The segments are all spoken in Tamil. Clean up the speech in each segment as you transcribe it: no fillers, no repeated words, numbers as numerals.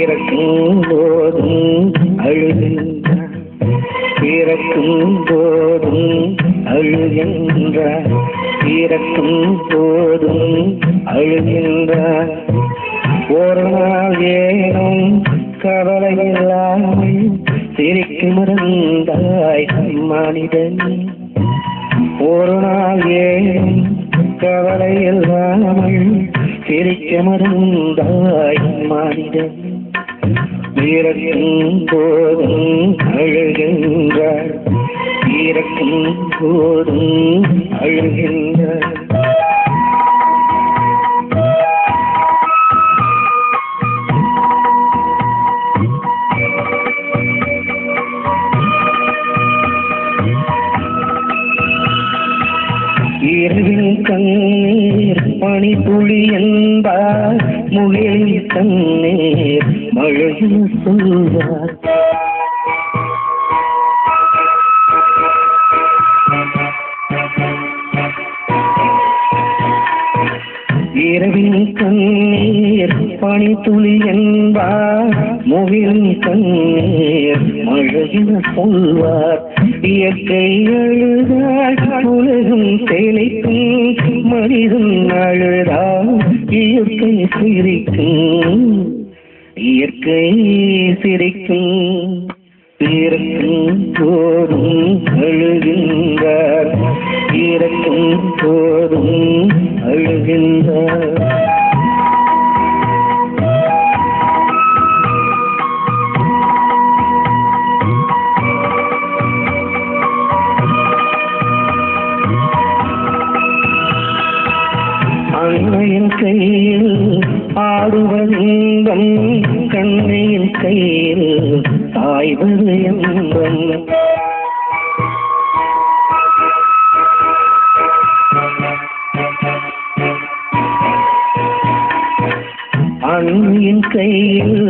பிறக்கும் போதும் அழுகின்றார், பிறக்கும் போதும் அழுகின்றார், பிறக்கும் போதும் அழுகின்றார். ஒரு நாள் ஏனும் கவலை இல்லாமல் சிரிக்க மறந்தாய் மனிதன். ஒரு நாள் ஏனும் கவலை இல்லாமல் சிரிக்க மறந்தாய் மனிதன். பிறக்கும் போதும் அழுகின்றார், பிறக்கும் போதும் அழுகின்றார். இரவின் கண்ணீர் பனித்துளி என்பார், முகிலின் கண்ணீர் மழையில் சொல்வார். இரவின் கண்ணீர் பனித்துளி என்பார், முகிலின் கண்ணீர் மழையில் சொல்வார். இயற்கை அழுதால் உலகம் செழிக்கும், மனிதன் அழுதால் இயற்கை சிரிக்கும், இயற்கை சிரிக்கும். பிறக்கும் போதும் அழுகின்றார், இறக்கும் போதும் அழுகின்றார். அன்னையின் கையில் ஆடுவது இன்பம், கண்ணையின் கையில் தாய்வது இன்பம். அன்னையின் கையில்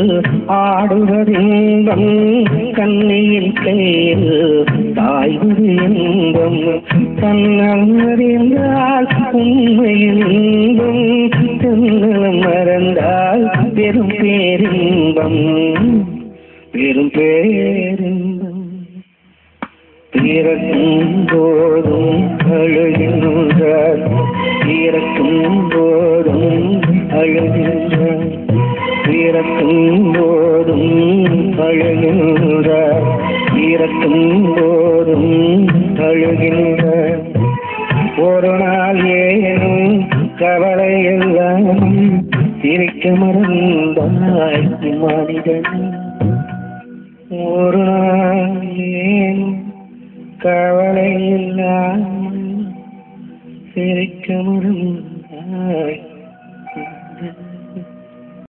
ஆடுவது இன்பம், கண்ணையின் கையில் தாய்வது இன்பம். தன்னம் அறிந்தால் உண்மையில் இன்பம், தன்னலம் மறந்தால் பெரும் பேரின்பம், பெரும் பேரின்பம். பிறக்கும் போதும் அழுகின்றார், பிறக்கும் போதும் அழுகின்றார், பிறக்கும் போதும் அழுகின்றார், பிறக்கும் போதும் அழுகின்றார். ஒரு நாள் ஏனும் கவலை எல்லாம் சிரிக்க மறந்தாய் மனிதன். ஒரு நாள் ஏனும் கவலை இல்லாமல் சிரிக்க மறந்தாய்.